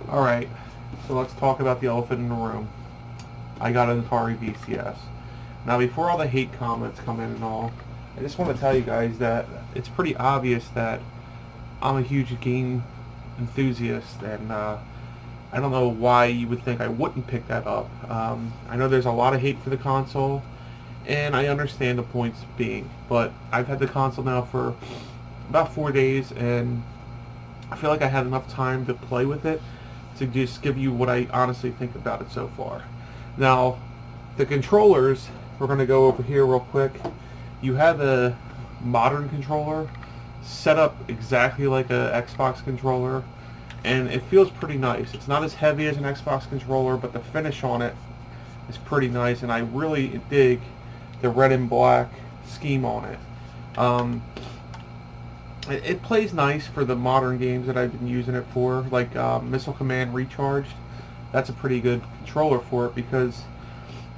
Alright, so let's talk about the elephant in the room. I got an Atari VCS. Now, before all the hate comments come in and all, I just want to tell you guys that it's pretty obvious that I'm a huge game enthusiast, and I don't know why you would think I wouldn't pick that up. I know there's a lot of hate for the console, and I understand the points being, but I've had the console now for about 4 days, and I feel like I had enough time to play with it to just give you what I honestly think about it so far. Now, the controllers, we're going to go over here real quick. You have a modern controller set up exactly like a Xbox controller, and it feels pretty nice. It's not as heavy as an Xbox controller, but the finish on it is pretty nice, and I really dig the red and black scheme on it. It plays nice for the modern games that I've been using it for, like Missile Command Recharged. That's a pretty good controller for it, because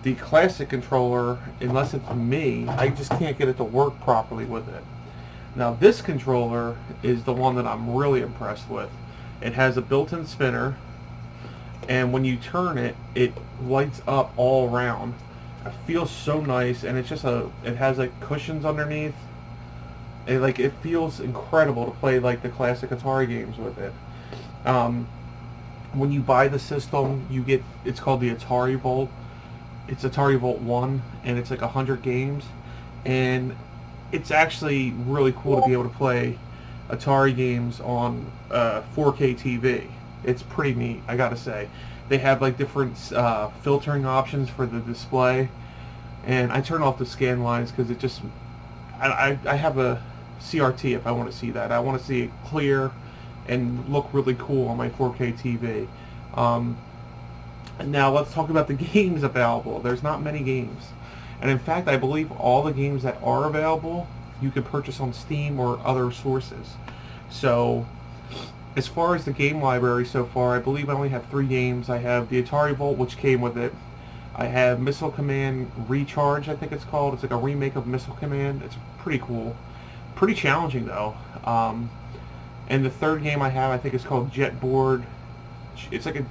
the classic controller, unless it's me, I just can't get it to work properly with it. Now, this controller is the one that I'm really impressed with. It has a built-in spinner, and when you turn it, it lights up all around. It feels so nice, and it's just it has like cushions underneath. It feels incredible to play like the classic Atari games with it. When you buy the system, you get, it's called the Atari Vault. It's Atari Vault 1, and it's like 100 games, and it's actually really cool to be able to play Atari games on 4K TV. It's pretty neat, I gotta say. They have like different filtering options for the display, and I turn off the scan lines because it just, I have a CRT if I want to see that. I want to see it clear and look really cool on my 4K TV. Now let's talk about the games available. There's not many games. And in fact, I believe all the games that are available you can purchase on Steam or other sources. So as far as the game library so far, I believe I only have 3 games. I have the Atari Vault, which came with it. I have Missile Command Recharge, I think it's called. It's like a remake of Missile Command. It's pretty cool. Pretty challenging, though. And the third game I have, I think, is called Jetboard. It's like a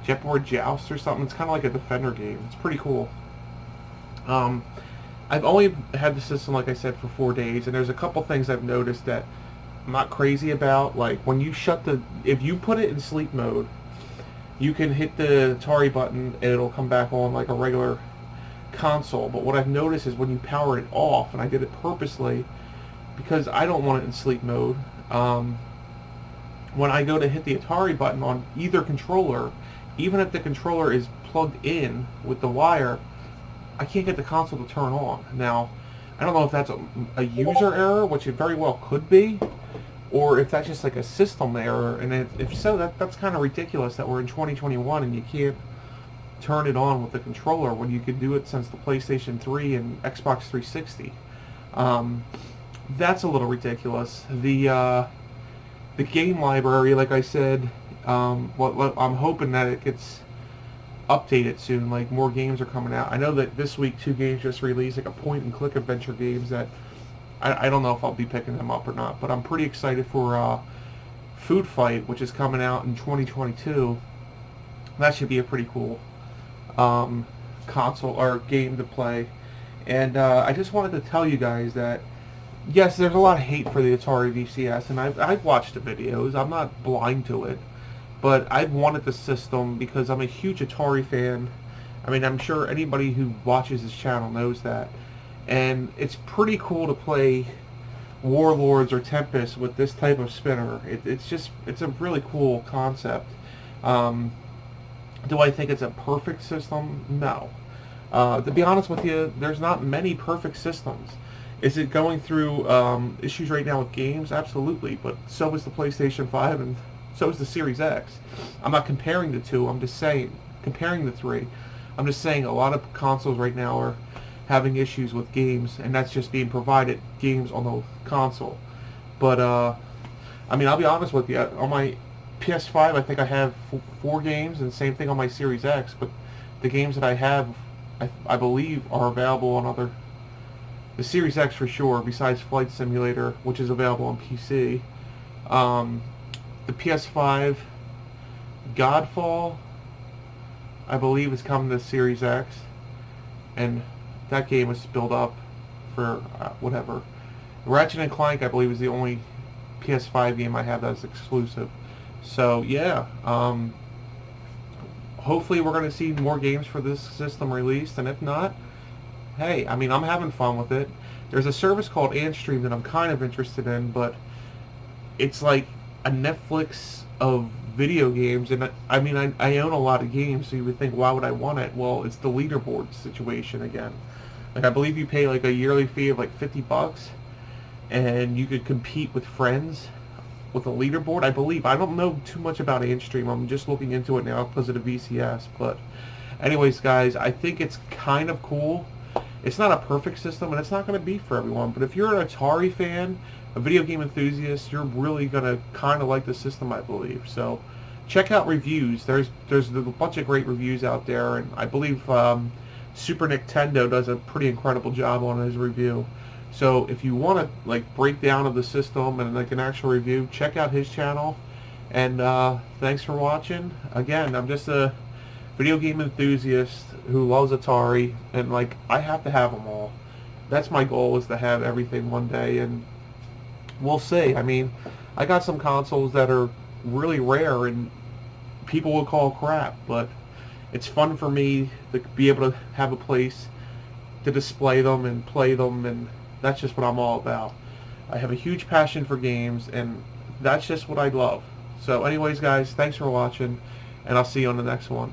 Jetboard Joust or something. It's kind of like a Defender game. It's pretty cool. I've only had the system, like I said, for 4 days, and there's a couple things I've noticed that I'm not crazy about. Like, when you if you put it in sleep mode, you can hit the Atari button and it'll come back on like a regular console. But what I've noticed is when you power it off, and I did it purposely because I don't want it in sleep mode, when I go to hit the Atari button on either controller, even if the controller is plugged in with the wire, I can't get the console to turn on. Now, I don't know if that's a user error, which it very well could be, or if that's just like a system error, and if so, that's kind of ridiculous that we're in 2021 and you can't turn it on with the controller when you could do it since the PlayStation 3 and Xbox 360. That's a little ridiculous. The game library, like I said, I'm hoping that it gets updated soon. Like, more games are coming out. I know that this week 2 games just released, like a point-and-click adventure games that I don't know if I'll be picking them up or not, but I'm pretty excited for Food Fight, which is coming out in 2022. That should be a pretty cool console or game to play. And I just wanted to tell you guys that yes, there's a lot of hate for the Atari VCS, and I've watched the videos. I'm not blind to it, but I've wanted the system because I'm a huge Atari fan. I mean, I'm sure anybody who watches this channel knows that. And it's pretty cool to play Warlords or Tempest with this type of spinner. It's a really cool concept. Do I think it's a perfect system? No. To be honest with you, there's not many perfect systems. Is it going through issues right now with games? Absolutely, but so is the PlayStation 5 and so is the Series X. I'm not comparing the two, I'm just saying, comparing the 3. I'm just saying a lot of consoles right now are having issues with games, and that's just being provided games on the console. But, I mean, I'll be honest with you, on my PS5 I think I have 4 games, and same thing on my Series X, but the games that I have, I believe, are available on the Series X for sure, besides Flight Simulator, which is available on PC. The PS5, Godfall, I believe, is coming to Series X, and that game was built up for whatever. Ratchet and Clank, I believe, is the only PS5 game I have that's exclusive. So yeah, hopefully we're going to see more games for this system released, and if not, hey, I mean, I'm having fun with it. There's a service called Antstream that I'm kind of interested in, but it's like a Netflix of video games, and I mean, I own a lot of games, so you would think, why would I want it? Well, it's the leaderboard situation again. Like, I believe you pay like a yearly fee of like $50, and you could compete with friends with a leaderboard, I believe. I don't know too much about Antstream. I'm just looking into it now because of the VCS. But anyways, guys, I think it's kind of cool. It's not a perfect system, and it's not going to be for everyone. But if you're an Atari fan, a video game enthusiast, you're really going to kind of like the system, I believe. So check out reviews. There's a bunch of great reviews out there, and I believe Super Nintendo does a pretty incredible job on his review. So if you want to like breakdown of the system and like an actual review, check out his channel. And thanks for watching. Again, I'm just a video game enthusiast who loves Atari, and like, I have to have them all. That's my goal, is to have everything one day, and we'll see. I mean, I got some consoles that are really rare and people will call crap, but it's fun for me to be able to have a place to display them and play them, and that's just what I'm all about. I have a huge passion for games, and that's just what I love. So anyways, guys, thanks for watching, and I'll see you on the next one.